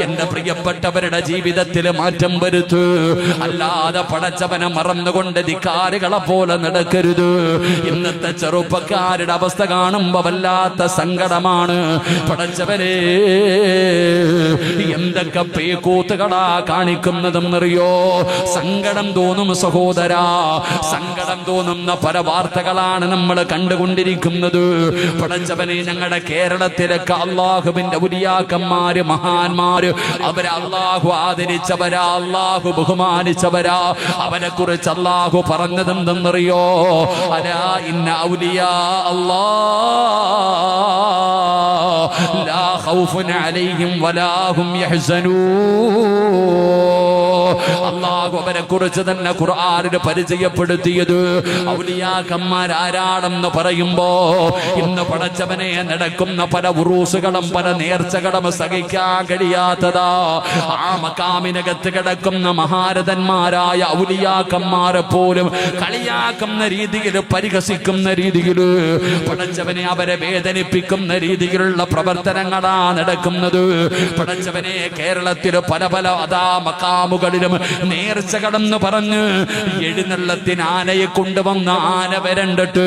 എന്റെ പ്രിയപ്പെട്ടവരുടെ ജീവിതത്തിൽ മാറ്റം വരുത്തൂ. അല്ലാതെ പടച്ചവനെ മറന്നുകൊണ്ട് ധിക്കാരികളെ പോലെ നടക്കരുത്. ഇന്നത്തെ ചെറുപ്പക്കാരുടെ അവസ്ഥ കാണുമ്പോ വല്ലാത്ത സങ്കടമാണ്. പടച്ചവനെ എന്തൊക്കെ പേക്കൂത്തുകളാ കാണിക്കുന്നതെന്നറിയോ? സങ്കടം തോന്നും സഹോദരാ, സങ്കടം തോന്നുന്ന പല വാർത്തകളാണ് നമ്മൾ കണ്ടുകൊണ്ടിരിക്കുന്നത്. പടച്ചവനെ ഞങ്ങളുടെ കേരളത്തിലൊക്കെ അള്ളാഹുവിന്റെ ഉലിയാക്കന്മാര്, മഹാന്മാര്, അവരെ അള്ളാഹു ആദരിച്ചവരാ, അള്ളാഹു ബഹുമാനിച്ചവരാ. അവരെ കുറിച്ച് അള്ളാഹു പറഞ്ഞതെന്തെന്നറിയോ? അലാ ഇന്ന ഔലിയാ അല്ലാഹ് ലാ ഖൗഫുൻ അലൈഹിം വലാ ഹും യഹ്സനൂൻ. അള്ളാഹു അവരെ കുറിച്ച് തന്നെ ഖുർആനിൽ പരിചയപ്പെടുത്തിയത് ഔലിയാക്കന്മാരാരാണെന്ന് പറയുമ്പോ ഇന്ന് പടച്ചവനെ നടക്കുന്ന പല ഉറൂസുകളും പല നേർച്ചകളും സഹിക്കാൻ കഴിയാത്തതാ. ആ മക്കാമിനകത്ത് കിടക്കുന്ന മഹാരഥന്മാരായ ഔലിയാക്കന്മാരെ പോലും കളിയാക്കുന്ന രീതിയിൽ, പരിഹസിക്കുന്ന രീതിയിൽ, പടച്ചവനെ അവരെ വേദനിപ്പിക്കുന്ന രീതിയിലുള്ള പ്രവർത്തനങ്ങളാ നടക്കുന്നത്. പടച്ചവനെ കേരളത്തിൽ പല പല അതാ മക്കാമുകളിലും നേർച്ചകളെന്ന് പറഞ്ഞ് എഴുന്നള്ളത്തിന് ആനയെ കൊണ്ടുവന്ന ആന വരണ്ടിട്ട്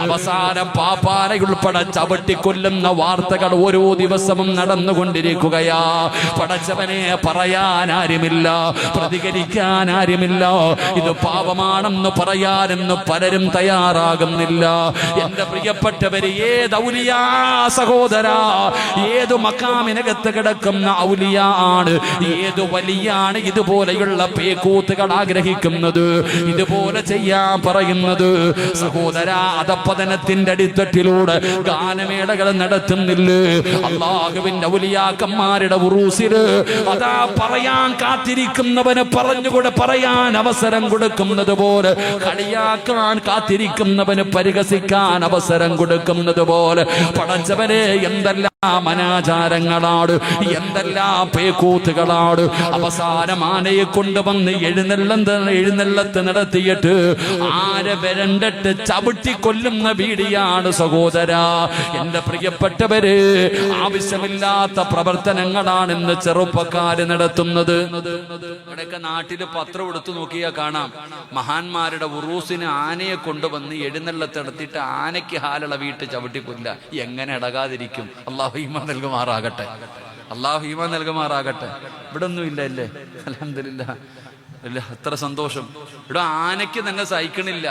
അവസാനം പാപ്പാനയുൾപ്പെടെ ചവിട്ടിക്കൊല്ലുന്ന വാർത്തകൾ ഓരോ ദിവസവും നടന്നുകൊണ്ടിരിക്കുകയാ. പടച്ചവനെ പറയാൻ ആരുമില്ല, പ്രതികരിക്കാൻ ആരുമില്ല. ഇത് പാപമാണെന്ന് പറയാനെന്ന് പലരും തയ്യാറാകുന്നില്ല. എന്റെ പ്രിയപ്പെട്ടവര്, ഏത് ഔലിയാ സഹോദരാ, ഏതു മക്കാമിനകത്ത് കിടക്കുന്ന ഔലിയാ ആണ്, ഏതു വലിയാണ് ഇതുപോലെയുള്ള പേക്കൂത്തുകൾ ആഗ്രഹിക്കുന്നത്, ഇതുപോലെ ചെയ്യാൻ പറയുന്നത്? സഹോദരാ, അധപ്പതനത്തിന്റെ അടിത്തട്ടിലൂടെ ഗാനമേളകൾ നടത്തുന്നില്ലേ? അള്ളാഹുവിന്റെ ഔലിയാക്കന്മാരുടെ ഉറൂസില് അതാ പറയാൻ കാത്തിരിക്കുന്നവന് പറഞ്ഞുകൂടെ പറയാൻ അവസരം കൊടുക്കുന്നത് പോലെ, കളിയാക്കാൻ കാത്തിരിക്കുന്നവന് പരിഹസിക്കാൻ അവസരം കൊടുക്കുന്നത് പോലെ, പടച്ചവനെ എന്തെല്ലാം അനാചാരങ്ങളാണ്, എന്തെല്ലാം പേക്കൂത്തുകളാണ്. അവസാനം ആനയെ കൊണ്ടുവന്ന് എഴുന്നള്ളത്ത് നടത്തിയിട്ട് ആരെ വരണ്ടിട്ട് ചവിട്ടി കൊല്ലുന്ന വീടിയാണ് സഹോദരാ. എന്റെ പ്രിയപ്പെട്ടവര്, ആവശ്യമില്ലാത്ത പ്രവർത്തനങ്ങളാണ് ഇന്ന് ചെറുപ്പക്കാര് നടത്തുന്നത്. ഇവിടെയൊക്കെ നാട്ടില് പത്രം എടുത്തു നോക്കിയാൽ കാണാം, മഹാന്മാരുടെ ഉറൂസിന് ആനയെ കൊണ്ടുവന്ന് എഴുന്നള്ളത്ത് നടത്തിയിട്ട് ആനയ്ക്ക് ഹാലുള്ള വീട്ട് ചവിട്ടിക്കൊല്ല. എങ്ങനെ ഇടകാതിരിക്കും? അള്ളാഹു ഈമാൻ നൽകുമാറാകട്ടെ, അള്ളാഹു ഈമാൻ നൽകുമാറാകട്ടെ. ഇവിടെ ഒന്നും ഇല്ല അല്ലേ? അൽഹംദുലില്ലാഹ്. അല്ല, എത്ര സന്തോഷം. ഇവിടെ ആനയ്ക്ക് തന്നെ സഹിക്കണില്ല,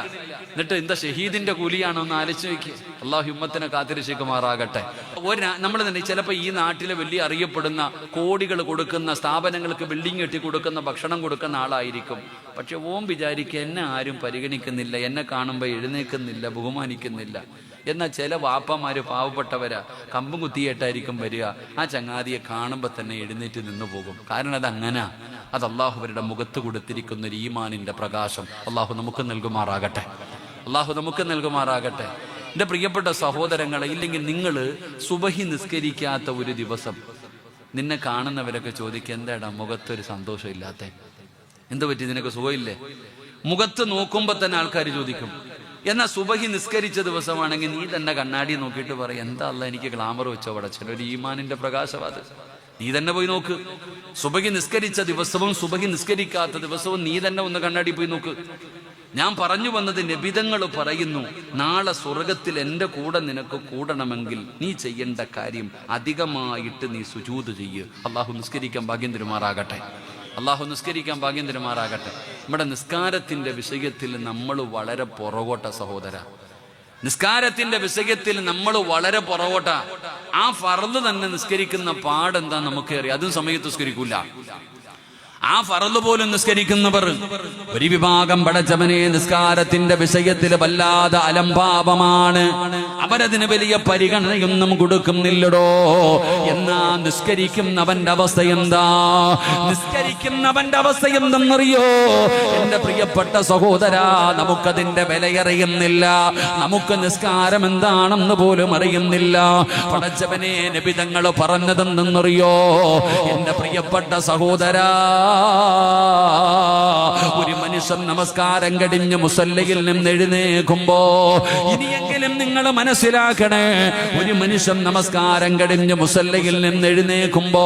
എന്നിട്ട് എന്താ ഷഹീദിന്റെ കൂലിയാണോ എന്ന് ആലോചിച്ച് നോക്കി. അള്ളാഹു ഉമ്മത്തിനെ കാത്തിരക്ഷിക്കുമാറാകട്ടെ. നമ്മൾ തന്നെ ചിലപ്പോൾ ഈ നാട്ടിലെ വലിയ അറിയപ്പെടുന്ന കോടികൾ കൊടുക്കുന്ന സ്ഥാപനങ്ങൾക്ക് ബിൽഡിംഗ് കെട്ടി കൊടുക്കുന്ന ഭക്ഷണം കൊടുക്കുന്ന ആളായിരിക്കും. പക്ഷെ ഓം വിചാരിക്കുക, എന്നെ ആരും പരിഗണിക്കുന്നില്ല, എന്നെ കാണുമ്പോൾ എഴുന്നേക്കുന്നില്ല, ബഹുമാനിക്കുന്നില്ല. എന്നാൽ ചില വാപ്പമാര് പാവപ്പെട്ടവരാ, കമ്പും കുത്തിയേട്ടായിരിക്കും വരിക. ആ ചങ്ങാതിയെ കാണുമ്പോൾ തന്നെ എഴുന്നേറ്റ് നിന്നു പോകും. കാരണം അതങ്ങനെ, അത് അള്ളാഹുവരുടെ മുഖത്ത് കൊടുത്തിരിക്കുന്ന ഒരു ഈമാനിന്റെ പ്രകാശം. അള്ളാഹു നമുക്ക് നൽകുമാറാകട്ടെ, അള്ളാഹു നമുക്ക് നൽകുമാറാകട്ടെ. എൻ്റെ പ്രിയപ്പെട്ട സഹോദരങ്ങളെ, ഇല്ലെങ്കിൽ നിങ്ങൾ സുബഹി നിസ്കരിക്കാത്ത ഒരു ദിവസം നിന്നെ കാണുന്നവരൊക്കെ ചോദിക്കുക, എന്താടാ മുഖത്തൊരു സന്തോഷം ഇല്ലാത്ത, എന്ത് പറ്റി, നിനക്ക് സുഖമില്ലേ? മുഖത്ത് നോക്കുമ്പോൾ തന്നെ ആൾക്കാർ ചോദിക്കും. എന്നാൽ സുബഹി നിസ്കരിച്ച ദിവസമാണെങ്കിൽ നീ തന്നെ കണ്ണാടി നോക്കിയിട്ട് പറയും, എന്താ അല്ല എനിക്ക് ഗ്ലാമർ വെച്ചോ പടച്ചൻ, ഒരു ഈമാനിന്റെ പ്രകാശവാത്. നീ തന്നെ പോയി നോക്ക്. സുബഹി നിസ്കരിച്ച ദിവസവും സുബഹി നിസ്കരിക്കാത്ത ദിവസവും നീ തന്നെ ഒന്ന് കണ്ണാടി പോയി നോക്ക്. ഞാൻ പറഞ്ഞു വന്നത്, നബിതങ്ങൾ പറയുന്നു, നാളെ സ്വർഗത്തിൽ എൻ്റെ കൂടെ നിനക്ക് കൂടണമെങ്കിൽ നീ ചെയ്യേണ്ട കാര്യം അധികമായിട്ട് നീ സുജൂദ് ചെയ്യ്. അള്ളാഹു നിസ്കരിക്കാൻ ഭാഗ്യം തരുമാറാകട്ടെ, അള്ളാഹു നിസ്കരിക്കാൻ ഭാഗ്യം തരുമാറാകട്ടെ. നമ്മുടെ നിസ്കാരത്തിന്റെ വിഷയത്തിൽ നമ്മൾ വളരെ പുറകോട്ട സഹോദര. നിസ്കാരത്തിന്റെ വിഷയത്തിൽ നമ്മൾ വളരെ പുറകോട്ട. ആ ഫർള് തന്നെ നിസ്കരിക്കുന്ന പാടെന്താ നമുക്കറിയാം. അതും സമയത്ത് നിസ്കരിക്കൂല. ആ ഫർള് പോലും നിസ്കരിക്കുന്നവർ ഒരു വിഭാഗം പടച്ചവനെ നിസ്കാരത്തിന്റെ വിഷയത്തിൽ വല്ലാതെ അലംഭാവമാണ്. അവരതിന് വലിയ പരിഗണനയൊന്നും കൊടുക്കുന്നില്ലടോ. എന്നാ നിസ്കരിക്കുന്നവന്റെ അവസ്ഥ എന്താ? നിസ്കരിക്കുന്നവന്റെ അവസ്ഥ എന്തെന്നറിയോ? എന്റെ പ്രിയപ്പെട്ട സഹോദരാ, നമുക്കതിന്റെ വിലയറിയുന്നില്ല. നമുക്ക് നിസ്കാരം എന്താണെന്ന് പോലും അറിയുന്നില്ല. പടച്ചവനെ നബിതങ്ങൾ പറഞ്ഞതെന്തെന്നറിയോ? എന്റെ പ്രിയപ്പെട്ട സഹോദരാ, ഒരു മനുഷ്യൻ നമസ്കാരം കഴിഞ്ഞ് മുസല്ലയിൽ നിന്ന് എഴുന്നേൽക്കുമ്പോ ഇനിയെങ്കിലും നിങ്ങൾ നിങ്ങൾ മനസ്സിലാക്കണേ, ഒരു മനുഷ്യൻ നമസ്കാരം കഴിഞ്ഞ് മുസല്ലയിൽ നിന്ന് എഴുന്നേൽക്കുമ്പോ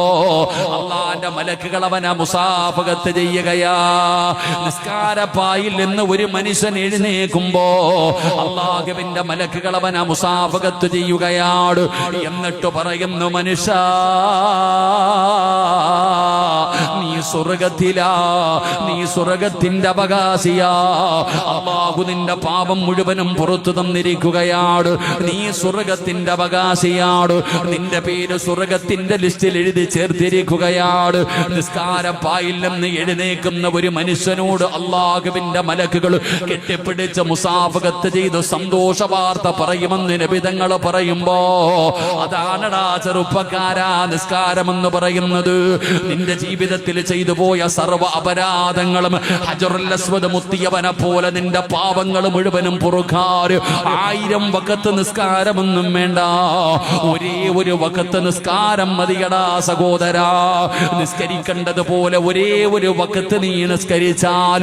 അള്ളാന്റെ മലക്കുകൾ അവനെ മുസാഫഹത്ത് ചെയ്യുകയാ. നിസ്കാരപ്പായിൽ നിന്ന് ഒരു മനുഷ്യൻ എഴുന്നേൽക്കുമ്പോ അള്ളാഹുവിന്റെ മലക്കുകൾ അവനെ മുസാഫഹത്ത് ചെയ്യുകയാണ്. എന്നിട്ട് പറയുന്നു, മനുഷ്യ നീ സ്വർഗത്തിലാ, നീ സ്വർഗത്തിന്റെ അവകാശിയാ. അള്ളാഹു നിന്റെ പാപം മുഴുവനും പുറത്തു തന്നിരിക്കുകയാണ്. നീ സ്വർഗത്തിന്റെ അവകാശിയാണ്. നിന്റെ പേര് സ്വർഗത്തിന്റെ ലിസ്റ്റിൽ എഴുതി ചേർത്തിരിക്കുകയാണ്. നിസ്കാരപ്പായിൽ നിന്ന് എഴുന്നേക്കുന്ന ഒരു മനുഷ്യനോട് അള്ളാഹുവിന്റെ മലക്കുകൾ കെട്ടിപ്പിടിച്ച് മുസാഫഹത്ത് ചെയ്ത് സന്തോഷ വാർത്ത പറയുമെന്ന് നബിതങ്ങൾ പറയുമ്പോ, അതാണടാ ചെറുപ്പക്കാരാ നിസ്കാരമെന്ന് പറയുന്നത്. നിന്റെ ജീവിതത്തിൽ ചെയ്തു പോയ സർവ്വ അപരാധങ്ങളും ഹജറുൽ അസ്വദ് മുത്തിയവനെ പോലെ നിന്റെ പാപങ്ങൾ മുഴുവനും പൊറുക്കാൻ 1000 വഖത്ത് നിസ്കാരമൊന്നും വേണ്ട, ഒരേ ഒരു വഖത്ത് നിസ്കാരം മതിയടാ സഹോദരാ. നിസ്കരിക്കേണ്ടതുപോലെ ഒരേ ഒരു വഖത്ത് നീ നിസ്കരിച്ചാൽ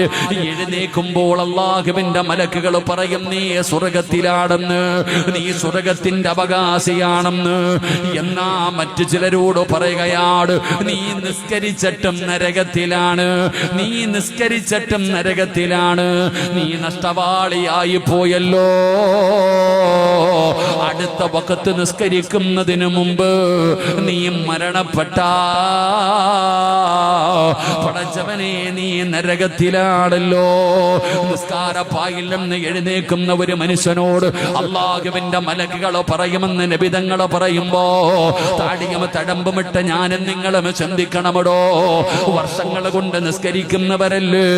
എഴുന്നേൽക്കുമ്പോൾ അല്ലാഹുവിന്റെ മലക്കുകൾ പറയും, നീ സ്വർഗത്തിലാണെന്ന്, നീ സ്വർഗത്തിന്റെ അവകാശിയാണെന്ന്. എന്നാ മറ്റു ചിലരോട് പറയുകയാണ്, നീ നിസ്കരിച്ചിട്ടും നരകത്തിലാണ്, നീ നിസ്കരിച്ചിട്ടും നരകത്തിലാണ്, നീ നഷ്ടവാളിയായി പോയല്ലോ. അടുത്ത വഖത്ത് നിസ്കരിക്കുന്നതിന് മുമ്പ് നീ മരണപ്പെട്ട പടച്ചവനെ, നീ നരകത്തിലാണല്ലോ. നിസ്കാരപ്പായിൽ നിന്ന് എഴുന്നേൽക്കുന്ന ഒരു മനുഷ്യനോട് അള്ളാഹുവിന്റെ മലക്കുകൾ പറയുമെന്ന് നബിതങ്ങൾ പറയുമ്പോ താടിയും തടമ്പുമിട്ട് ഞാനും നിങ്ങളും ചിന്തിക്കണമടോ. വർഷങ്ങൾ കൊണ്ട് നിസ്കരിക്കുന്നവരല്ലേ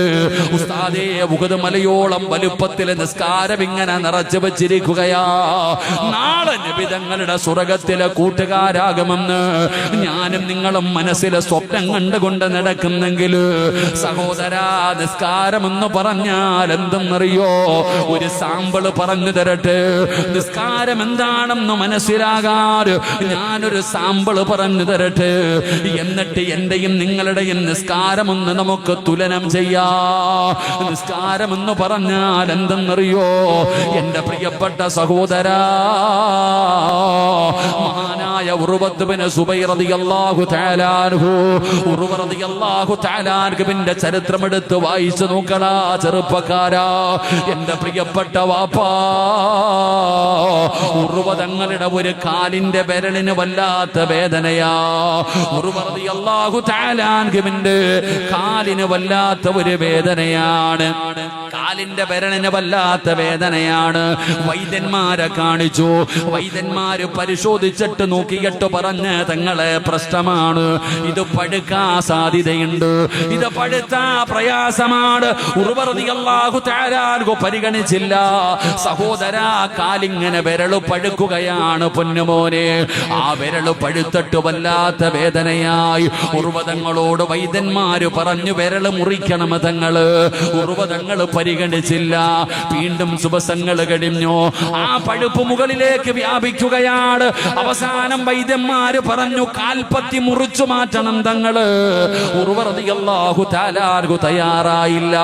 ഉസ്താദേ, ഉഹദ് മലയോളം വലുപ്പത്തിൽ നിസ്കാരം ഇങ്ങനെ നിറച്ചു വച്ചിരിക്കുകയാ. നാളെ നബിതങ്ങളുടെ സ്വർഗത്തിലെ കൂട്ടുകാരാകുമെന്ന് ഞാനും നിങ്ങളും മനസ്സിലെ സ്വപ്നം കണ്ടുകൊണ്ട് നടക്കുന്നെങ്കിൽ സഹോദരാ, നിസ്കാരമെന്ന് പറഞ്ഞാൽ എന്തെന്നറിയോ? ഒരു സാമ്പിള് പറഞ്ഞു തരട്ടെ. നിസ്കാരം എന്താണെന്ന് മനസ്സിലാകാറ് ഞാനൊരു സാമ്പിള് പറഞ്ഞു തരട്ടെ. എന്നിട്ട് എന്റെയും നിങ്ങളുടെയും നിസ്കാരമൊന്ന് നമുക്ക് തുലനം ചെയ്യാം. നിസ്കാരമെന്ന് പറഞ്ഞാൽ എന്തെന്നറിയോ? എന്റെ പ്രിയപ്പെട്ട സഹോദരാ, മഹാനായ ഉർവത്ത് ബിൻ സുബൈർ റളിയല്ലാഹു തആല അൻഹു, ഉർവ റളിയല്ലാഹു തആല അൻഹുവിന്റെ ചരിത്രമെടുത്ത് വായിച്ചു നോക്കടാ ചെറുപ്പക്കാരാ. എന്റെ പ്രിയപ്പെട്ട വാപ്പാ, ഉർവ തങ്ങളുടെ ഒരു കാലിന്റെ വിരലിന് വല്ലാത്ത വേദനയാ. ഉർവ റളിയല്ലാഹു തആല അൻഹുവിന്റെ കാലിന് വല്ലാത്ത ഒരു വേദനയാണ്, കാലിന്റെ വിരലിന് വല്ലാത്ത വേദനയാണ്. വൈദ്യന്മാരെ കാണിച്ചു. വൈദ്യന്മാര് പരിശോധിച്ചിട്ട് നോക്കിയിട്ട് പറഞ്ഞ്, തങ്ങളെ പ്രശ്നമാണ്, ഇത് പഴുക്കാ സാധ്യതയുണ്ട്, ഇത് പഴുത്താ പ്രയാസമാണ്. ഉർവ റളിയല്ലാഹു തആല അൻഹു പരിഗണിച്ചില്ല. സഹോദരാ, കാലിങ്ങനെ വിരല് പഴുക്കുകയാണ് പൊന്നുമോനെ. ആ വിരല് പഴുത്തിട്ട് വല്ലാത്ത വേദനയായി. ഉർവതങ്ങളോട് വൈദ്യന്മാര് പറഞ്ഞു, വിരല് മുറിക്കണം തങ്ങള്. ഉർവതങ്ങള് പരിഗണിച്ചില്ല. വീണ്ടും ദിവസങ്ങൾ കഴിഞ്ഞു. ആ പഴുപ്പ് മുകളിലേക്ക് വ്യാപിക്കുകയാണ്. അവസാനം വൈദ്യന്മാര് പറഞ്ഞു, കാൽപ്പത്തി മുറിച്ചു മാറ്റണം തങ്ങള്. ഉർവ റളിയല്ലാഹു തആല അൻഹു തയ്യാറായില്ല.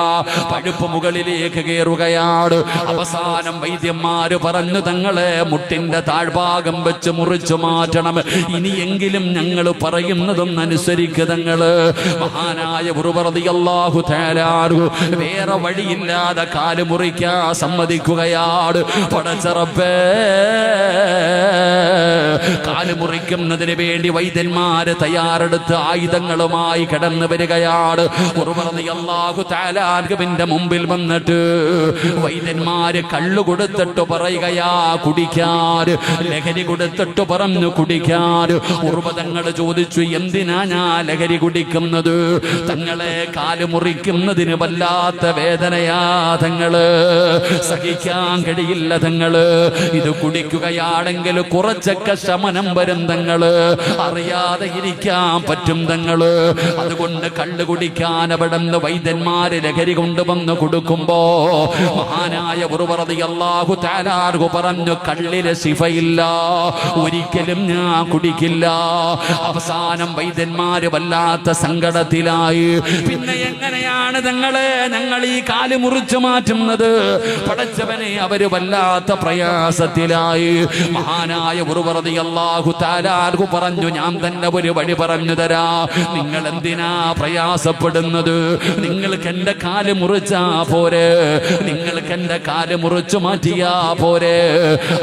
പഴുപ്പ് മുകളിലേക്ക് കയറുകയാണ്. അവസാനം വൈദ്യന്മാര് പറഞ്ഞു, തങ്ങളെ മുട്ടിന്റെ താഴ്ഭാഗം വെച്ച് മുറിച്ചു മാറ്റണം, ഇനിയെങ്കിലും ഞങ്ങൾ പറയുന്നതൊന്നും അനുസരിക്കുക തങ്ങള്. മഹാനായ ഉർവ റളിയല്ലാഹു തആല അൻഹു വേറെ വഴിയില്ലാതെ കാല് മുറിക്കാൻ സമ്മതിക്കുകയാണ്. പടച്ചറപ്പേ, കാല് മുറിക്കുന്നതിന് വേണ്ടി വൈദ്യന്മാര് തയ്യാറെടുത്ത് ആയുധങ്ങളുമായി കടന്നു വരികയാണ്. ഉർവ റളിയല്ലാഹു തആല അൻഹുവിന്റെ മുമ്പിൽ വന്നിട്ട് വൈദ്യന്മാര് കള്ളു കൊടുത്തിട്ട് പറയുകയാ കുടിക്കാൻ, ലഹരി കൊടുത്തിട്ട് പറഞ്ഞു കുടിക്കാൻ. ഉർവ തങ്ങൾ ചോദിച്ചു, എന്തിനാ ഞാൻ ലഹരി കുടിക്കുന്നത്? തങ്ങളെ കാല് മുറിക്കുന്നതിന് വല്ലാത്ത വേദനയാ തങ്ങള്, സഹിക്കാൻ കഴിയില്ല തങ്ങള്. ഇത് കുടിക്കുകയാണെങ്കിൽ കുറച്ചൊക്കെ ശമനം വരും തങ്ങള്, അറിയാതെ ഇരിക്കാൻ പറ്റും തങ്ങള്. അതുകൊണ്ട് കള്ള് കുടിക്കാൻ അവിടുന്ന് വൈദ്യന്മാര് ലഹരി കൊണ്ടുവന്ന് കൊടുക്കുമ്പോ മഹാനായ ഉർവ റളിയല്ലാഹു തആല അൻഹു പറഞ്ഞു, കള്ളിലെ ശിഫയില്ല, ഒരിക്കലും ഞാൻ കുടിക്കില്ല. അവസാനം വൈദ്യന്മാര് വല്ലാത്ത സങ്കടത്തിലായി. പിന്നെ എങ്ങനെയാണ് ഞങ്ങൾ ഈ കാല് മുറിച്ചു മാറ്റുന്നത്? പടച്ചവനെ, അവര് വല്ലാത്ത പ്രയാസത്തിലായി. മഹാനായ ഉർവ റളിയല്ലാഹു തആല അൻഹു പറഞ്ഞു, ഞാൻ തന്നെ ഒരു വഴി പറഞ്ഞു തരാ. നിങ്ങൾ എന്തിനാ പ്രയാസപ്പെടുന്നത്? നിങ്ങൾക്ക് എന്റെ കാല് മുറിച്ചാ പോരെ, നിങ്ങൾക്ക് എന്റെ കാല് മുറിച്ചു മാറ്റിയാ പോരെ.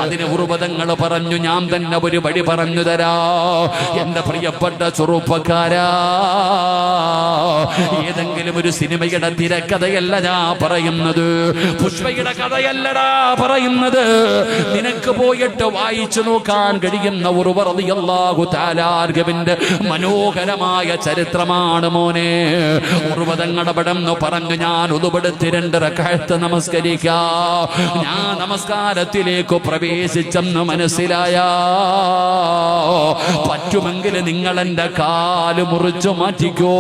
അതിന് ഉർവതങ്ങൾ പറഞ്ഞു, ഞാൻ തന്നെ ഒരു വഴി പറഞ്ഞു തരാ. എന്റെ പ്രിയപ്പെട്ട ചെറുപ്പക്കാരാ, ഏതെങ്കിലും ഒരു സിനിമയുടെ തിരക്കഥയല്ല ഞാൻ പറയുന്നത്, പുഷ്പയുടെ കഥയല്ലടാ പറയുന്നത്. നിനക്ക് പോയിട്ട് വായിച്ചു നോക്കാൻ കഴിയുന്ന ഉർവ റളിയല്ലാഹു തആല അൻഹുവിന്റെ മനോഹരമായ ചരിത്രമാണ് മോനെ. ഉർവതങ്ങളുടെ പടംന്ന് പറഞ്ഞു, ഞാൻ ഉതുപെടുത്തി 2 റക്അത്ത് നമസ്കരിക്കാം. ഞാൻ നമസ്കാരത്തിലേക്ക് പ്രവേശിച്ചെന്ന് മനസ്സിലായ, പറ്റുമെങ്കിൽ നിങ്ങൾ എന്റെ കാല് മുറിച്ചു മാറ്റിക്കോ.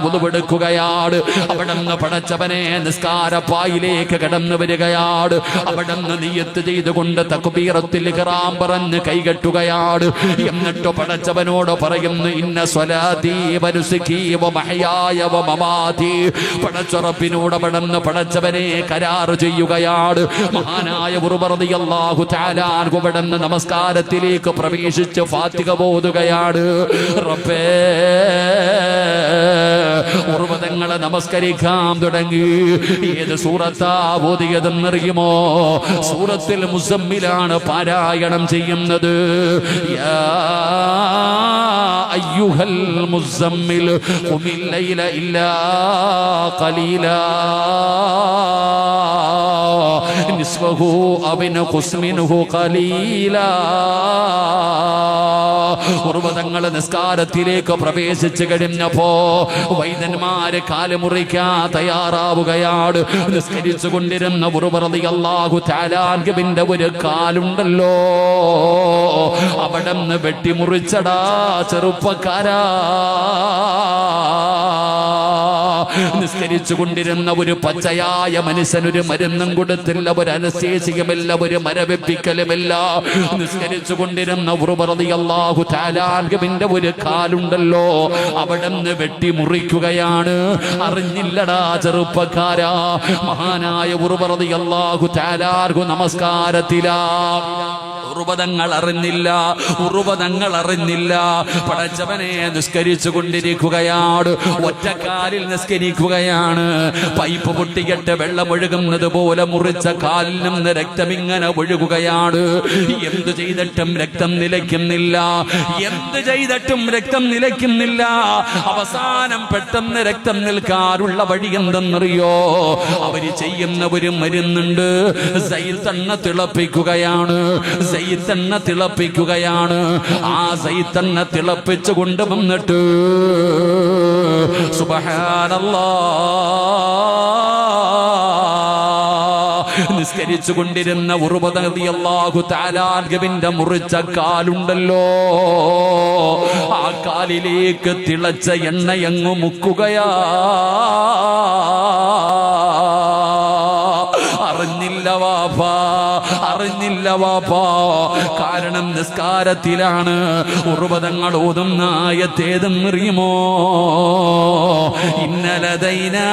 ഉതുപെടുക്കുകയാണ്. അവിടുന്ന് പടച്ചവനെ നിസ്കാരപ്പായിലേക്ക് കടന്നു വരികയാണ്. അവിടുന്ന് നിയ്യത്ത് ചെയ്തുകൊണ്ട് തക്ബീറത്തുൽ ഇഹ്റാം പറഞ്ഞ് കൈകെട്ടുകയാണ്. എന്നിട്ട് പടച്ചവനോട് പറയുന്നു, ഇന്ന സ്വലാത്തി വനുസുകി വമഹയായ വമമാതി. പടച്ചറപ്പിനോട് അവിടുന്ന് പടച്ചവനെ കരാർ ചെയ്യുകയാണ്. മഹാനായ ഉർവ റളിയല്ലാഹു തആല അൻഹു അവിടുന്ന് നമസ്കാരത്തിലേക്ക് പ്രവേശിച്ച് ഫാത്തിഹ ഓതുകയാണ്. റബ്ബേ, ഉർവതങ്ങളെ നമസ്കരിക്കാൻ തുടങ്ങി. ഏത് സൂറത്താ ഓതിയതെന്നറിയുമോ? സൂറത്തുൽ മുസമ്മിലാണ് പാരായണം ചെയ്യുന്നത്. യാ അയ്യുഹൽ മുസമ്മിൽ ഖുമിൽ ലൈല ഇല്ലാ ഖലീലാ നിസ്ഫഹു അവ ഇൻഖുസ് മിൻഹു ഖലീലാ. ഉർവതങ്ങൾ നിസ്കാരത്തിലേക്ക് പ്രവേശിച്ചു കഴിഞ്ഞപ്പോ വൈദ്യന്മാര് കാല് മുറിക്കാൻ തയ്യാറാവുകയാണ്. നിസ്കരിച്ചു കൊണ്ടിരുന്ന ഉർവ റളിയല്ലാഹു തആല അൻഹുവിന്റെ ഒരു കാലുണ്ടല്ലോ, അവിടെന്ന് വെട്ടിമുറിച്ചടാ ചെറുപ്പക്കാരാ. നിസ്കരിച്ചു കൊണ്ടിരുന്ന ഒരു പച്ചയായ മനുഷ്യനൊരു മരുന്നും കൊടുത്തില്ല, ഒരു അനസ്തേസിയുമില്ല, ഒരു മരവിപ്പിക്കലുമില്ല. നിസ്കരിച്ചു കൊണ്ടിരുന്ന ഉർവ റളിയല്ലാഹു തആല അൻഹുവിന്റെ ഒരു കാലുണ്ടല്ലോ, അവിടെന്ന് വെട്ടിമുറിക്കുകയാണ്. അറിഞ്ഞില്ലടാ ചെറുപ്പക്കാരാ. മഹാനായ ഉർവ റളിയല്ലാഹു തആല അൻഹു നമസ്കാരത്തിലാ. ഉർവതങ്ങൾ അറിഞ്ഞില്ല. പടച്ചവനെ നിസ്കരിച്ചു കൊണ്ടിരിക്കുകയാണ്. ഒറ്റക്കാലിൽ നിസ്കരിക്കുകയാണ്. പൈപ്പ് പൊട്ടിയിട്ട് വെള്ളമൊഴുകുന്നത് പോലെ മുറിച്ച കാലിൽ നിന്ന് രക്തം ഇങ്ങനെ ഒഴുകുകയാണ്. എന്ത് ചെയ്തിട്ടും രക്തം നിലയ്ക്കുന്നില്ല. അവസാനം പെട്ടെന്ന് രക്തം നിൽക്കാനുള്ള വഴി എന്തെന്നറിയോ? അവര് ചെയ്യുന്ന ഒരു മരുന്നുണ്ട്, സൈത്തെണ്ണ തിളപ്പിക്കുകയാണ്. ആ സൈത്തെണ്ണ തിളപ്പിച്ചു കൊണ്ടുവന്നിട്ട് സുബ്ഹാനല്ലാഹ്, നിസ്കരിച്ചു കൊണ്ടിരുന്ന ഉർവ റളിയല്ലാഹു തആല അൻഹുവിന്റെ മുറിച്ച കാലുണ്ടല്ലോ, ആ കാലിലേക്ക് തിളച്ച എണ്ണയങ്ങു മുക്കുകയാ. അറിഞ്ഞില്ല വാപ്പാ. കാരണം നിസ്കാരത്തിലാണ്. ഉർവതങ്ങൾ ഓതുന്ന ആയത്തേതെന്നറിയുമോ? ഇന്നലദൈനാ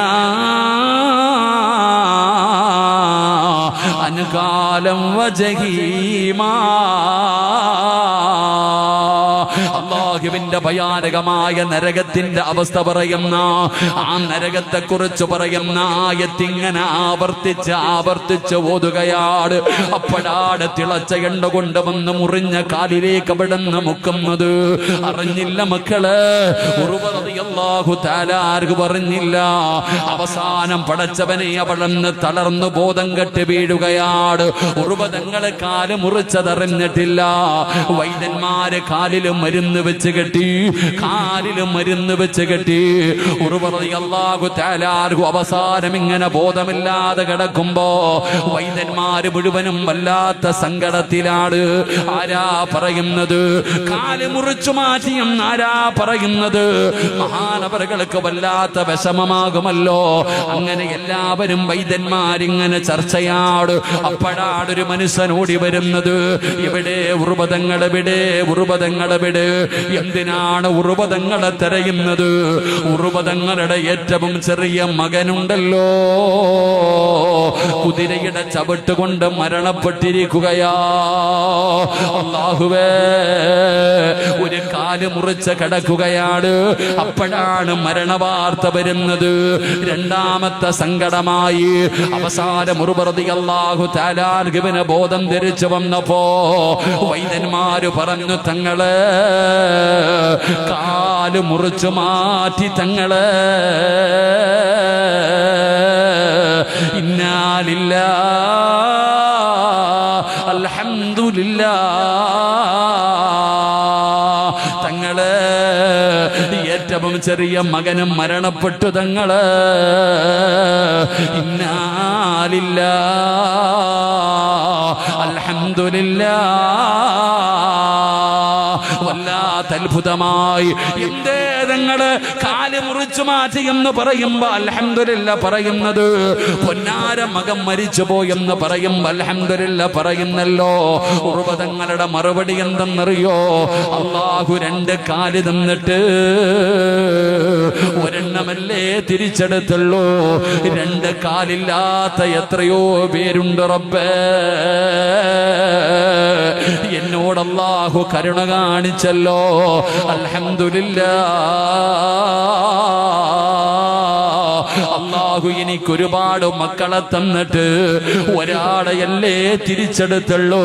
അൻകാലം വജഹീമാ. അല്ലാഹുവിന്റെ ഭയാനകമായ നരകത്തിന്റെ അവസ്ഥ പറയുന്ന, ആ നരകത്തെ കുറിച്ച് പറയുന്ന ആയത്തിങ്ങനെ ആവർത്തിച്ച് ഓതുകയാണ്. അപ്പോഴാണ് തിളച്ച എണ്ണ കൊണ്ടുവന്ന് മുറിഞ്ഞ കാലിലേക്ക് അവിടുന്ന് മുക്കുന്നത്. അറിഞ്ഞില്ല മക്കള്, ഉർവ റളിയല്ലാഹു തആല അൻഹു പറഞ്ഞില്ല. അവസാനം പടച്ചവനെ അവിടുന്ന് തളർന്നു ബോധം കെട്ട് വീഴുകയാണ്. ഉർവതങ്ങളെ കാല് മുറിച്ചതറിഞ്ഞിട്ടില്ല. വൈദ്യന്മാര് കാലിലും മരുന്ന് വെച്ച് വെച്ച് കെട്ടി, കാലിൽ മരുന്ന് വെച്ച് കെട്ടി. ഉർവ റളിയല്ലാഹു തആല അവസാനം ഇങ്ങനെ ബോധമില്ലാതെ കിടക്കുമ്പോ വൈദ്യന്മാര് മുഴുവനും വല്ലാത്ത സങ്കടത്തിലാണ്. ആരാ പറയുന്നത്? കാല് മുറിച്ചു മാറ്റിയെന്ന് ആരാ പറയുന്നത്? മഹാനവറുകൾക്ക് വല്ലാത്ത വിഷമമാകുമല്ലോ. അങ്ങനെ എല്ലാവരും വൈദ്യന്മാരിങ്ങനെ ചർച്ചയാണ്. അപ്പോഴാണ് ഒരു മനുഷ്യനോടി വരുന്നത്. ഇവിടെ ഉർവതങ്ങളെവിടെ, ഉർവതങ്ങളെവിടെ? എന്തിനാണ് ഉർവതങ്ങളെ തിരയുന്നത്? ഉർവതങ്ങളുടെ ഏറ്റവും ചെറിയ മകനുണ്ടല്ലോ, കുതിരയുടെ ചവിട്ട് കൊണ്ട് മരണപ്പെട്ടിരിക്കുകയാ. അല്ലാഹുവേ, ഒരു കാല് മുറിച്ച് കിടക്കുകയാണ്. അപ്പോഴാണ് മരണവാർത്ത വരുന്നത്. രണ്ടാമത്തെ സങ്കടമായി. അവസാനം ഉർവ റളിയല്ലാഹു തആല അൻഹുവിനെ ബോധം ധരിച്ചു വന്നപ്പോ വൈദ്യന്മാര് പറഞ്ഞു, തങ്ങളെ കാല് മുറിച്ചു മാറ്റി തങ്ങളെ. ഇന്നാ ലില്ലാഹി അൽഹംദുലില്ലാഹ്. തങ്ങളെ ഏറ്റവും ചെറിയ മകനും മരണപ്പെട്ടു തങ്ങള്. ഇന്നാ ലില്ലാഹി അൽഹംദുലില്ലാഹ്. വല്ലാത്ത അത്ഭുതമായി. എന്തേ തങ്ങള് കാല് മുറിച്ചു മാറ്റി എന്ന് പറയുമ്പോ അൽഹംദുലില്ലാഹ് പറയുന്നത്? പൊന്നാര മകൻ മരിച്ചു പോയെന്ന് പറയുമ്പോ അൽഹംദുലില്ലാഹ് പറയുന്നല്ലോ. ഉർവ തങ്ങളുടെ മറുപടി എന്തെന്നറിയോ? അല്ലാഹു രണ്ട് കാല് തന്നിട്ട് ഒരെണ്ണമല്ലേ തിരിച്ചെടുത്തുള്ളൂ. രണ്ട് കാലില്ലാത്ത എത്രയോ പേരുണ്ട് റബ്ബേ. എന്നോട് അല്ലാഹു കരുണ കാണിച്ചല്ലോ. അൽഹംദുലില്ലാഹ്. അല്ലാഹു എനിക്ക് ഒരുപാട് മക്കളെ തന്നിട്ട് ഒരാളെയല്ലേ തിരിച്ചെടുത്തുള്ളൂ.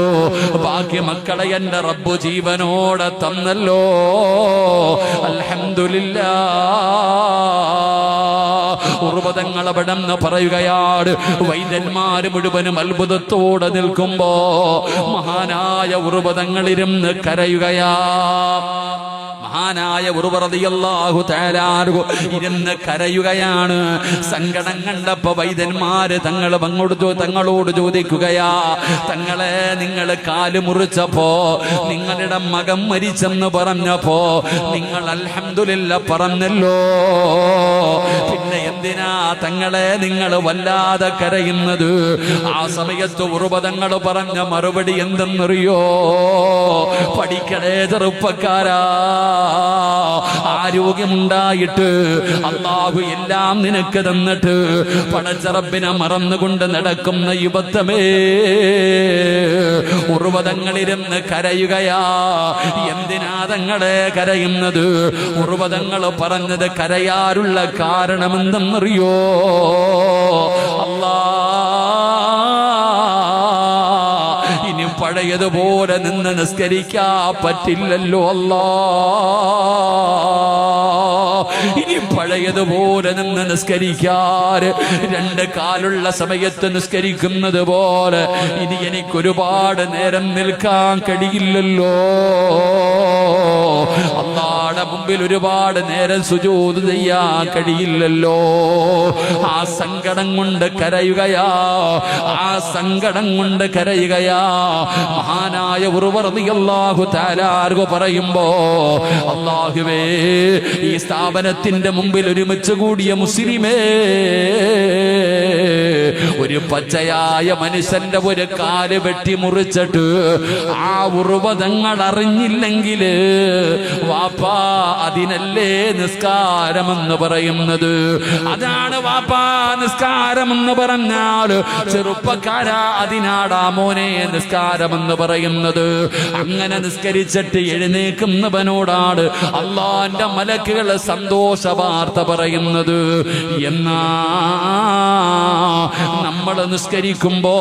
ബാക്കി മക്കളെ എന്റെ റബ്ബ് ജീവനോടെ തന്നല്ലോ. അൽഹംദുലില്ലാഹ്. ഉർവതങ്ങൾ അവിടെന്ന് പറയുകയാണ്. വൈദ്യന്മാര് മുഴുവനും അത്ഭുതത്തോടെ നിൽക്കുമ്പോ മഹാനായ ഉർവതങ്ങളിരുന്ന് കരയുകയാ. മഹാനായ ഉർവ റളിയല്ലാഹു തആല ഇരുന്ന് കരയുകയാണ്. സങ്കടം കണ്ടപ്പോ വൈദ്യന്മാര് തങ്ങളോട് ചോദിക്കുകയാ, തങ്ങളെ നിങ്ങൾ കാല് മുറിച്ചപ്പോ, നിങ്ങളുടെ മകൻ മരിച്ചെന്ന് പറഞ്ഞപ്പോ നിങ്ങൾ അൽഹംദുലില്ലാഹ് പറഞ്ഞല്ലോ. പിന്നെ എന്തിനാ തങ്ങളെ നിങ്ങൾ വല്ലാതെ കരയുന്നത്? ആ സമയത്ത് ഉർവ തങ്ങൾ പറഞ്ഞ മറുപടി എന്തെന്നറിയോ? പഠിക്കണേ ചെറുപ്പക്കാരാ, ആരോഗ്യമുണ്ടായിട്ട് അല്ലാഹു എല്ലാം നിനക്ക് തന്നിട്ട് പടച്ച റബ്ബിനെ മറന്നുകൊണ്ട് നടക്കുന്ന യുവത്വമേ, ഉർവതങ്ങളിരുന്ന് കരയുകയാ. എന്തിനാ തങ്ങളെ കരയുന്നത്? ഉർവതങ്ങൾ പറഞ്ഞത് കരയാറുള്ള കാരണമെന്തെന്നറിയോ? ഇനി പഴയതുപോലെ നിന്ന് നിസ്കരിക്കാൻ പറ്റില്ലല്ലോ അല്ലാ. ഇനി പഴയതുപോലെ നിന്ന് നിസ്കരിക്കാൻ, രണ്ട് കാലുള്ള സമയത്ത് നിസ്കരിക്കുന്നത് പോലെ ഇനി എനിക്ക് ഒരുപാട് നേരം നിൽക്കാൻ കഴിയില്ലല്ലോ. അല്ലാഹുവിന്റെ മുമ്പിൽ ഒരുപാട് നേരം സുജൂദ് ചെയ്യാൻ കഴിയില്ലല്ലോ. ആ സങ്കടം കൊണ്ട് കരയുകയാ, ആ സങ്കടം കൊണ്ട് കരയുകയാ. മഹാനായ ഉർവ റളിയല്ലാഹു തആല പറയുമ്പോ, അല്ലാഹുവേ, ഈ സ്ഥാപനത്തിന്റെ മുമ്പിൽ ഒരുമിച്ച് കൂടിയ മുസ്ലിമേ, ഒരു പച്ചയായ മനുഷ്യന്റെ ഒരു കാല് വെട്ടി മുറിച്ചിട്ട് ആ ഉർവതങ്ങൾ അറിഞ്ഞില്ലെങ്കിൽ വാപ്പാ, അതിനല്ലേ നിസ്കാരമെന്ന് പറയുന്നത്. അതാണ് വാപ്പാ നിസ്കാരമെന്ന് പറഞ്ഞാൽ. ചെറുപ്പക്കാരാ, അതിനാടാ മോനെ നിസ്കാരമെന്ന് പറയുന്നത്. അങ്ങനെ നിസ്കരിച്ചിട്ട് എഴുന്നേക്കുന്നവനോടാണ് അല്ലാഹുവിന്റെ മലക്കുകൾ സന്തോഷ വാർത്ത പറയുന്നത്. എന്നാ നമ്മൾ നിസ്കരിക്കുമ്പോ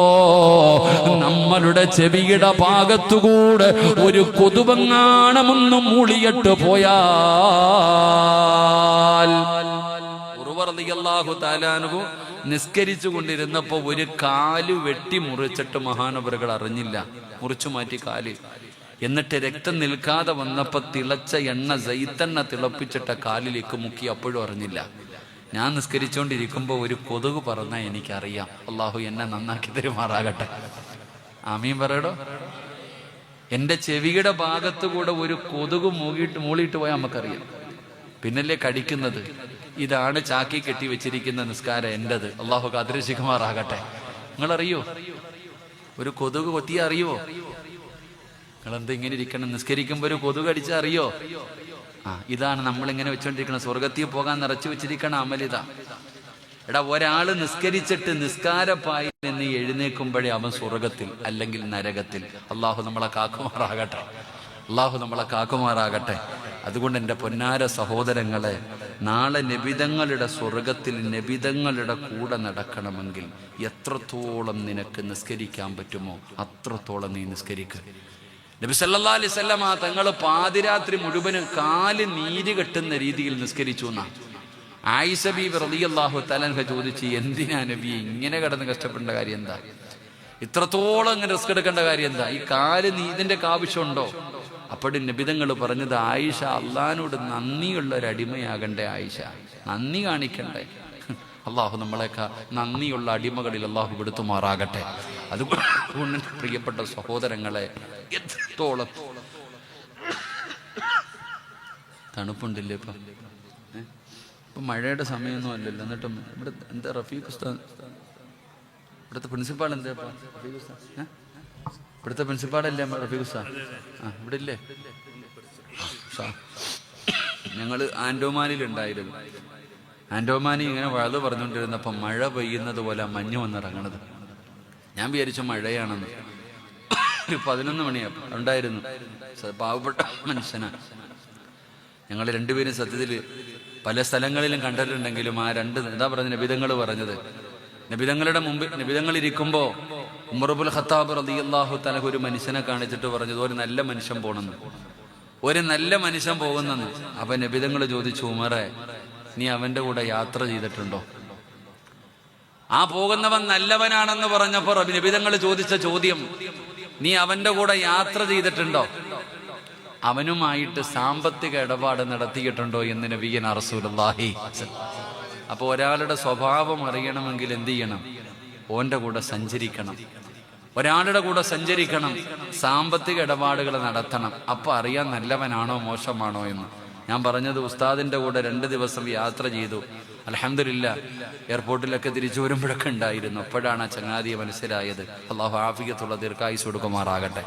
നമ്മളുടെ ചെവിയുടെ ഭാഗത്തുകൂടെ ഒരു കൊതുവങ്ങാണമൊന്നും മൂളിയിട്ട് പോയാൽ, ഉർവ റളിയല്ലാഹു തആല അൻഹു നിസ്കരിച്ചു കൊണ്ടിരുന്നപ്പോ ഒരു കാല് വെട്ടി മുറിച്ചിട്ട് മഹാനവറുകൾ അറിഞ്ഞില്ല, മുറിച്ചു മാറ്റി കാല്. എന്നിട്ട് രക്തം നിൽക്കാതെ വന്നപ്പോൾ തിളച്ച എണ്ണ സൈത്തെണ്ണ തിളപ്പിച്ചിട്ട കാലിലേക്ക് മുക്കി. അപ്പോഴും അറിഞ്ഞില്ല. ഞാൻ നിസ്കരിച്ചുകൊണ്ടിരിക്കുമ്പോൾ ഒരു കൊതുക് പറഞ്ഞാൽ എനിക്കറിയാം. അള്ളാഹു എന്നെ നന്നാക്കി തരുമാറാകട്ടെ. ആമീൻ പറയടോ. എൻ്റെ ചെവിയുടെ ഭാഗത്ത് കൂടെ ഒരു കൊതുക് മൂളിയിട്ട് പോയാൽ നമുക്കറിയാം. പിന്നല്ലേ കടിക്കുന്നത്. ഇതാണ് ചാക്കി കെട്ടി വെച്ചിരിക്കുന്ന നിസ്കാരം എൻ്റെത്. അള്ളാഹു കാത്തിരക്ഷിക്കുമാറാകട്ടെ. നിങ്ങളറിയോ ഒരു കൊതുക് കൊത്തിയാ അറിയോ? നിങ്ങളെന്താ ഇങ്ങനെ ഇരിക്കണം? നിസ്കരിക്കുമ്പോൾ ഒരു കൊതുക് അടിച്ചാൽ അറിയോ? ഇതാണ് നമ്മളിങ്ങനെ വെച്ചോണ്ടിരിക്കണം. സ്വർഗത്തിൽ പോകാൻ നിറച്ചു വെച്ചിരിക്കണം അമലിത. എടാ, ഒരാള് നിസ്കരിച്ചിട്ട് നിസ്കാരപ്പായിൽ നിന്ന് എഴുന്നേക്കുമ്പോഴേ അവൻ സ്വർഗത്തിൽ അല്ലെങ്കിൽ നരകത്തിൽ. അള്ളാഹു നമ്മളെ കാക്കുമാറാകട്ടെ. അള്ളാഹു നമ്മളെ കാക്കുമാറാകട്ടെ. അതുകൊണ്ട് എൻ്റെ പൊന്നാര സഹോദരങ്ങളെ, നാളെ നബിതങ്ങളുടെ സ്വർഗത്തിൽ നബിതങ്ങളുടെ കൂടെ നടക്കണമെങ്കിൽ എത്രത്തോളം നിനക്ക് നിസ്കരിക്കാൻ പറ്റുമോ അത്രത്തോളം നീ നിസ്കരിക്കുക. നബി സല്ലല്ലാഹു അലൈഹി വസല്ലം തങ്ങൾ പാതിരാത്രി മുഴുവനും കാല് നീര് കെട്ടുന്ന രീതിയിൽ നിസ്കരിച്ചു എന്നാണ്. ആയിഷ ബീബി റളിയല്ലാഹു തആല അൻഹ ചോദിച്ചു, എന്തിനാ നബി ഇങ്ങനെ കിടന്ന് കഷ്ടപ്പെടേണ്ട കാര്യം എന്താ? ഇത്രത്തോളം ഇങ്ങനെ റിസ്ക് എടുക്കേണ്ട കാര്യം എന്താ? ഈ കാല് ഇതിന്റെ ആവശ്യമുണ്ടോ? അപ്പോഴും നബിതങ്ങൾ പറഞ്ഞത്, ആയിഷ അള്ളാഹിനോട് നന്ദിയുള്ള ഒരു അടിമയാകണ്ടേ ആയിഷ, നന്ദി കാണിക്കണ്ടേ. അള്ളാഹു നമ്മളെയൊക്കെ നന്ദിയുള്ള അടിമകളിൽ അള്ളാഹു പെടുത്തുമാറാകട്ടെ. അതുകൊണ്ട് പ്രിയപ്പെട്ട സഹോദരങ്ങളെ, എത്രത്തോളം തണുപ്പുണ്ടില്ലേ ഇപ്പം മഴയുടെ സമയമൊന്നും അല്ലല്ലോ. എന്നിട്ടും ഇവിടെ എന്താ റഫീഖ് ഉസ്താദ്, ഇവിടുത്തെ പ്രിൻസിപ്പാൾ എന്താ റഫീഖ് ഉസ്താദ്? ഇവിടുത്തെ പ്രിൻസിപ്പാളല്ലേ റഫീഖ് ഉസ്താദ്? ഇവിടെ ഇല്ലേ? ഞങ്ങൾ ആൻഡോമാനിലുണ്ടായിരുന്നു. ആൻഡോമാനി ഇങ്ങനെ വഴുത് പറഞ്ഞുകൊണ്ടിരുന്നപ്പം മഴ പെയ്യുന്നത് പോലെ മഞ്ഞ് വന്നിറങ്ങണത്. ഞാൻ വിചാരിച്ചു മഴയാണെന്ന്. ഒരു 11 മണിയാ ഉണ്ടായിരുന്നു. പാവപ്പെട്ട മനുഷ്യനാണ്. ഞങ്ങൾ രണ്ടുപേരും സത്യത്തിൽ പല സ്ഥലങ്ങളിലും കണ്ടിട്ടുണ്ടെങ്കിലും ആ എന്താ പറഞ്ഞ നബിതങ്ങൾ പറഞ്ഞത്, നബിതങ്ങളുടെ മുമ്പ് നബിതങ്ങൾ ഇരിക്കുമ്പോൾ ഉമർ ഇബ്നുൽ ഖത്താബ് റളിയല്ലാഹു തആല ഒരു മനുഷ്യനെ കാണിച്ചിട്ട് പറഞ്ഞത്, ഒരു നല്ല മനുഷ്യൻ പോണെന്ന്, ഒരു നല്ല മനുഷ്യൻ പോകുന്നെന്ന്. അപ്പൊ നബിതങ്ങൾ ചോദിച്ചു, ഉമറെ നീ അവന്റെ കൂടെ യാത്ര ചെയ്തിട്ടുണ്ടോ? ആ പോകുന്നവൻ നല്ലവനാണെന്ന് പറഞ്ഞപ്പോൾ നബിതങ്ങൾ ചോദിച്ച ചോദ്യം, നീ അവന്റെ കൂടെ യാത്ര ചെയ്തിട്ടുണ്ടോ? അവനുമായിട്ട് സാമ്പത്തിക ഇടപാട് നടത്തിയിട്ടുണ്ടോ എന്ന് നബിയന റസൂലുള്ളാഹി. അപ്പൊ ഒരാളുടെ സ്വഭാവം അറിയണമെങ്കിൽ എന്ത് ചെയ്യണം? ഓന്റെ കൂടെ സഞ്ചരിക്കണം. ഒരാളുടെ കൂടെ സഞ്ചരിക്കണം, സാമ്പത്തിക ഇടപാടുകൾ നടത്തണം. അപ്പൊ അറിയാൻ നല്ലവനാണോ മോശമാണോ എന്ന്. ഞാൻ പറഞ്ഞത്, ഉസ്താദിന്റെ കൂടെ 2 ദിവസം യാത്ര ചെയ്തു. അൽഹംദുലില്ലാഹ് എയർപോർട്ടിലൊക്കെ തിരിച്ചു വരുമ്പോഴൊക്കെ ഉണ്ടായിരുന്നു. അപ്പോഴാണ് ആ ചങ്ങാതിയെ മനസ്സിലായത്. അള്ളാഹു ആഫിയത്തുള്ള ദീർഘായുസ്സ് കൊടുക്കുമാറാകട്ടെ.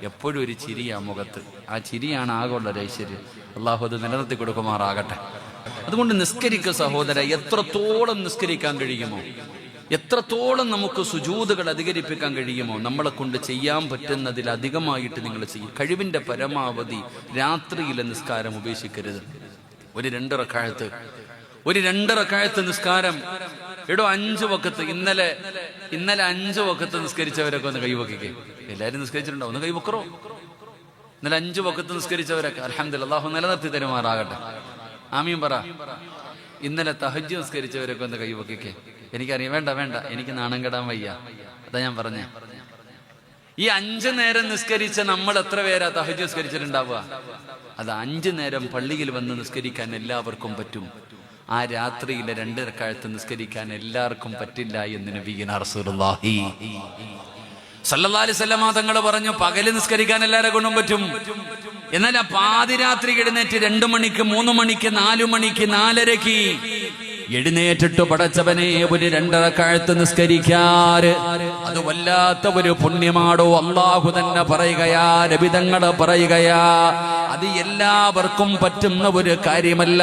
എപ്പോഴും ഒരു ചിരിയാ മുഖത്ത്. ആ ചിരിയാണ് ആകെയുള്ള ഒരു ഐശ്വര്യം. അള്ളാഹു അത് നിലനിർത്തി കൊടുക്കുമാറാകട്ടെ. അതുകൊണ്ട് നിസ്കരിക്കുക സഹോദര. എത്രത്തോളം നിസ്കരിക്കാൻ കഴിയുമോ, എത്രത്തോളം നമുക്ക് സുജൂദുകൾ അധികരിപ്പിക്കാൻ കഴിയുമോ, നമ്മളെ കൊണ്ട് ചെയ്യാൻ പറ്റുന്നതിൽ അധികമായിട്ട് നിങ്ങൾ ചെയ്യും. കഴിവിന്റെ പരമാവധി രാത്രിയിലെ നിസ്കാരം ഉപേക്ഷിക്കരുത്. ഒരു 2 റക്അത്ത് നിസ്കാരം. 5 വഖത്ത് ഇന്നലെ 5 വഖത്ത് നിസ്കരിച്ചവരൊക്കെ ഒന്ന് കൈവക്കിക്കേ. എല്ലാവരും നിസ്കരിച്ചിട്ടുണ്ടോ? ഒന്ന് കൈവക്കറോ? ഇന്നലെ 5 വഖത്ത് നിസ്കരിച്ചവരൊക്കെ അൽഹംദുലില്ലാഹ് അല്ലാഹു നിലനിർത്തി തരുമാറാകട്ടെ. ആമീൻ പറ. ഇന്നലെ തഹജ്ജുദ് നിസ്കരിച്ചവരൊക്കെ ഒന്ന് കൈവക്കിക്കേ. എനിക്കറിയാം. വേണ്ട, എനിക്ക് നാണം കെടാൻ വയ്യ. അതാ ഞാൻ പറഞ്ഞേ. ഈ 5 നേരം നിസ്കരിച്ച നമ്മൾ എത്ര പേരാ തഹജ്ജുദ് നിസ്കരിച്ചിട്ടുണ്ടാവുക? അത് 5 നേരം പള്ളിയിൽ വന്ന് നിസ്കരിക്കാൻ എല്ലാവർക്കും പറ്റും. ആ രാത്രിയിലെ 2 റക്അത്ത് നിസ്കരിക്കാൻ എല്ലാവർക്കും പറ്റില്ല എന്ന് നബിയുനാ റസൂലുള്ളാഹി സല്ലല്ലാഹു അലൈഹി വസല്ലം തങ്ങൾ പറഞ്ഞു, പകല് നിസ്കരിക്കാൻ എല്ലാവരെ കൊണ്ടും പറ്റും. എന്നാൽ ആ പാതിരാത്രി എഴുന്നേറ്റ് 2 മണിക്ക് 3 മണിക്ക് 4 മണിക്ക് 4:30 എഴുന്നേറ്റിട്ട് പടച്ചവനെ ഒരു 2 റക്അത്ത് നിസ്കരിക്കാറ് അത് വല്ലാത്ത ഒരു പുണ്യമാടോ. അള്ളാഹു തന്നെ പറയുകയാ, നബി തങ്ങൾ പറയുകയാ, അത് എല്ലാവർക്കും പറ്റുന്ന ഒരു കാര്യമല്ല.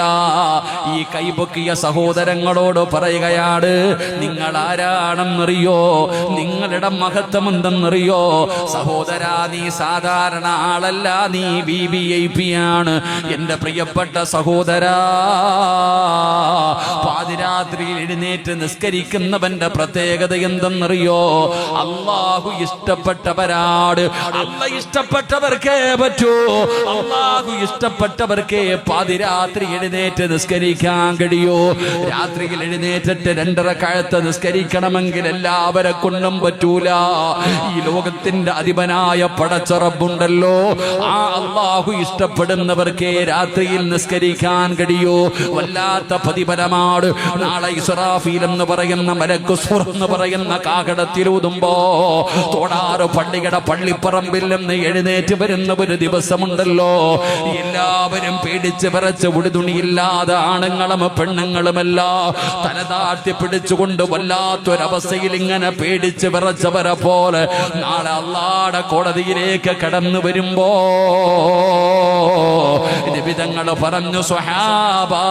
ഈ കൈപൊക്കിയ സഹോദരങ്ങളോട് പറയുകയാണ്, നിങ്ങൾ ആരാണെന്നറിയോ? നിങ്ങളുടെ മഹത്വം എന്തെന്നറിയോ? സഹോദരാ, നീ സാധാരണ ആളല്ല, നീ VIP ആണ്. എന്റെ പ്രിയപ്പെട്ട സഹോദരാ, പാതിരാത്രിയിൽ എഴുന്നേറ്റ് നിസ്കരിക്കുന്നവന്റെ പ്രത്യേകത എന്തെന്നറിയോ? അള്ളാഹു ഇഷ്ടപ്പെട്ടവരാട്. അള്ളാഹ് ഇഷ്ടപ്പെട്ടവർക്കേ പറ്റൂ. അള്ളാഹ് അള്ളാഹു ഇഷ്ടപ്പെട്ടവർക്ക് പാതിരാത്രി എഴുന്നേറ്റ് നിസ്കരിക്കാൻ കഴിയോ? രാത്രിയിൽ എഴുന്നേറ്റിട്ട് 2 റക്അത്ത് നിസ്കരിക്കണമെങ്കിൽ എല്ലാവരെ കൊണ്ടും പറ്റൂല. ഈ ലോകത്തിന്റെ അധിപനായ പടച്ച റബ്ബുണ്ടല്ലോ, ആ അള്ളാഹു ഇഷ്ടപ്പെടുന്നവർക്ക് രാത്രിയിൽ നിസ്കരിക്കാൻ കഴിയോ? വല്ലാത്ത പ്രതിഫലമാണ്. നാളെ ഇസ്രാഫീൽ എന്ന് പറയുന്ന മലക്ക് സൂർ എന്ന് പറയുന്ന കാകടത്തിലൂതുമ്പോ തോടാറ് പള്ളിയുടെ പള്ളിപ്പറമ്പിൽ നിന്ന് എഴുന്നേറ്റ് വരുന്ന ഒരു ദിവസമുണ്ടല്ലോ, എല്ലാവരും പേടിച്ച് വിറച്ച് ഉടുതുണിയില്ലാതെ ആണുങ്ങളും പെണ്ണുങ്ങളുമല്ല തലതാഴ്ത്തി പിടിച്ചുകൊണ്ട് വല്ലാത്തൊരവസ്ഥയിൽ ഇങ്ങനെ പേടിച്ച് വിറച്ചവരെ പോലെ നാളെ അല്ലാഹുവിന്റെ കോടതിയിലേക്ക് കടന്നു വരുമ്പോ നിബിതങ്ങൾ പറഞ്ഞു, സ്വഹാബാ,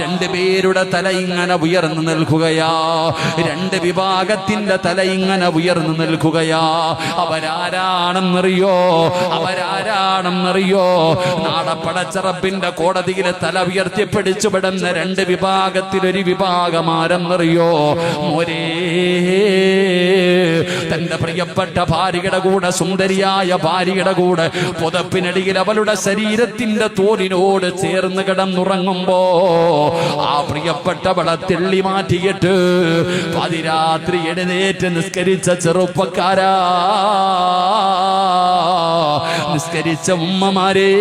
2 പേരുടെ തല ഇങ്ങനെ ഉയർന്നു നിൽക്കുകയാ, 2 വിഭാഗത്തിന്റെ തല ഇങ്ങനെ ഉയർന്നു നിൽക്കുകയാ. അവരാരാണെന്നറിയോ? അവരാരാണെന്നറിയോ? നാളെ പടച്ച റബ്ബിന്റെ കോടതിയിൽ തല ഉയർത്തിപ്പിടിച്ചുവിടുന്ന 2 വിഭാഗത്തിൽ ഒരു വിഭാഗമാരെന്നറിയോ? മോരേ, തന്റെ പ്രിയപ്പെട്ട ഭാര്യയുടെ കൂടെ, സുന്ദരിയായ ഭാര്യയുടെ കൂടെ പുതപ്പിനടിയിൽ അവളുടെ ശരീരത്തിന്റെ തോലിനോട് ചേർന്ന് കിടന്നുറങ്ങുമ്പോ ആ പ്രിയപ്പെട്ടവളെ തെള്ളി മാറ്റിയിട്ട് പാതിരാത്രി എഴുന്നേറ്റ് നിസ്കരിച്ച ചെറുപ്പക്കാരാ, നിസ്കരിച്ച ഉമ്മമാരേ,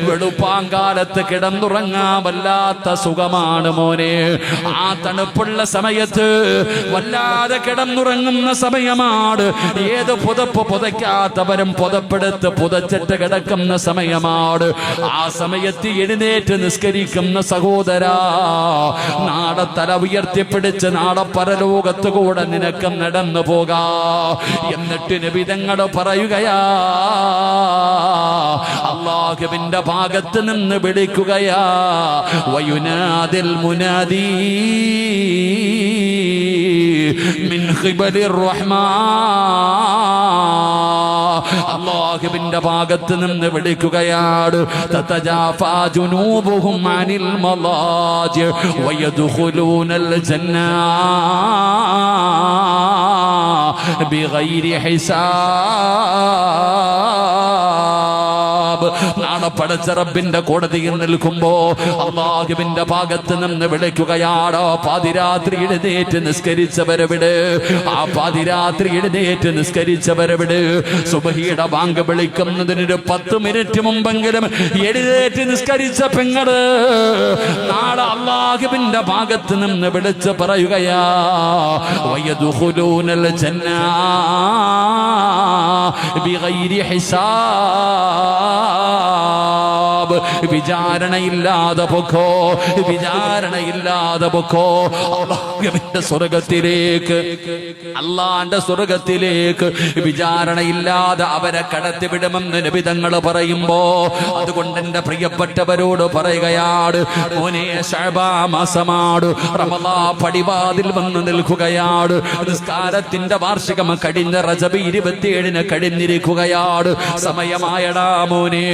വെളുപ്പാങ്കാലത്ത് കിടന്നുറങ്ങാൻ വല്ലാത്ത സുഖമാണ് മോനെ. ആ തണുപ്പുള്ള സമയത്ത് വല്ലാതെ കിടന്നുറങ്ങുന്ന സമയമാണ്. ഏത് പുതപ്പ് പുതയ്ക്കാത്തവരും പുതപ്പെടുത്ത് പുതച്ചിട്ട് കിടക്കുന്ന സമയമാണ്. ആ സമയത്ത് എഴുന്നേറ്റ് നിസ്കരിക്കുന്ന സഹോദരാ, നാളെ തല ഉയർത്തിപ്പിടിച്ച് നാളെ പരലോകത്ത് കൂടെ നിനക്ക് നടന്നു പോകാ. എന്നിട്ട് നബിതങ്ങൾ പറയുകയാ, അല്ലാഹുവിന്റെ ഭാഗത്ത് നിന്ന് വിളിക്കുകയാ, വയുനാദിൽ മുനാദി മിൻ ഖിബലിർ റഹ്മാൻ, അല്ലാഹുവിന്റെ ഭാഗത്ത് നിന്ന് വിളിക്കുകയാണ്, തതജാഫാ ജുനൂബുഹും അനിൽ മലാജി വയദ്ഖുലൂനൽ ജന്ന ബിഗൈരി ഹിസാബ്. നാളെ പടച്ച റബ്ബിന്റെ കോടതിയിൽ നിൽക്കുമ്പോ അല്ലാഹുവിന്റെ ഭാഗത്ത് നിന്ന് വിളിക്കുകയാണ്, പാതിരാത്രി എഴുന്നേറ്റ് നിസ്കരിച്ചവരെവിടെ? ആ പാതിരാത്രി എഴുന്നേറ്റ് നിസ്കരിച്ചവരെവിടെ? സുബഹിയുടെ ബാങ്ക് വിളിക്കുന്നതിനൊരു 10 മിനിറ്റ് മുമ്പെങ്കിലും എഴുന്നേറ്റ് നിസ്കരിച്ച പെങ്ങള് നാളെ അല്ലാഹുവിന്റെ ഭാഗത്ത് നിന്ന് വിളിച്ച് പറയുകയാ, വയദ്ഖുലൂനൽ ജന്ന ബിഗൈരി ഹിസാബ്. വിചാരണയില്ലാതെ പൊക്കോ, വിചാരണയില്ലാതെ പൊക്കോ അല്ലാഹുവിന്റെ സ്വർഗത്തിലേക്ക്, അല്ലാഹുവിന്റെ സ്വർഗത്തിലേക്ക് വിചാരണയില്ലാതെ അവരെ കടത്തിവിടുമെന്ന് നബിതങ്ങൾ പറയുമ്പോ, അതുകൊണ്ട് എന്റെ പ്രിയപ്പെട്ടവരോട് പറയുകയാണ്, മോനെ, ശഅബാൻ മാസമാണ്, റമളാൻ പടിവാതിൽ വന്ന് നിൽക്കുകയാണ്, നിസ്കാരത്തിന്റെ വാർഷികം കഴിഞ്ഞ റജബ് 27-ന് കഴിഞ്ഞിരിക്കുകയാണ്. സമയമായടാ മോനെ,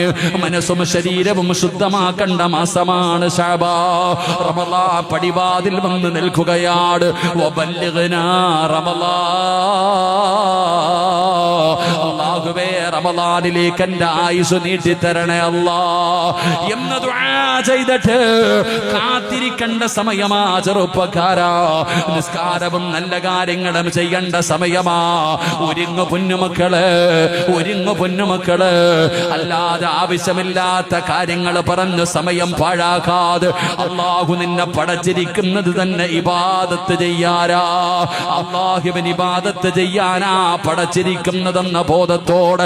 മനസ്സും ശരീരവും ശുദ്ധമാക്കേണ്ട മാസമാണ് ശഅബാൻ. റമളാൻ പടിവാതിൽ വന്ന് നിൽക്കുകയാണ്. വബല്ലിഗ്നാ റമളാൻ, അല്ലാഹുവേ റമളാനിലേക്ക് എന്റെ ആയുസ് നീട്ടിത്തരണേ അല്ലാ എന്ന് ദുആ ചെയ്തിട്ട് കാത്തിരിക്കേണ്ട സമയമാ ചെറുപ്പക്കാരാ. നിസ്കാരവും നല്ല കാര്യങ്ങളും ചെയ്യേണ്ട സമയമാ. ഒരുങ്ങു പൊന്നുമക്കള്, ഒരുങ്ങു പൊന്നുമക്കള്. അല്ലാതെ ആവശ്യമില്ലാത്ത കാര്യങ്ങൾ പറഞ്ഞ് സമയം പാഴാക്കാതെ അല്ലാഹു നിന്നെ പടച്ചിരിക്കുന്നത് തന്നെ ഇബാദത്ത് ചെയ്യാനാ. അല്ലാഹുവിന് ഇബാദത്ത് ചെയ്യാനാ പടച്ചിരിക്കുന്നതെന്ന ബോധത്തോടെ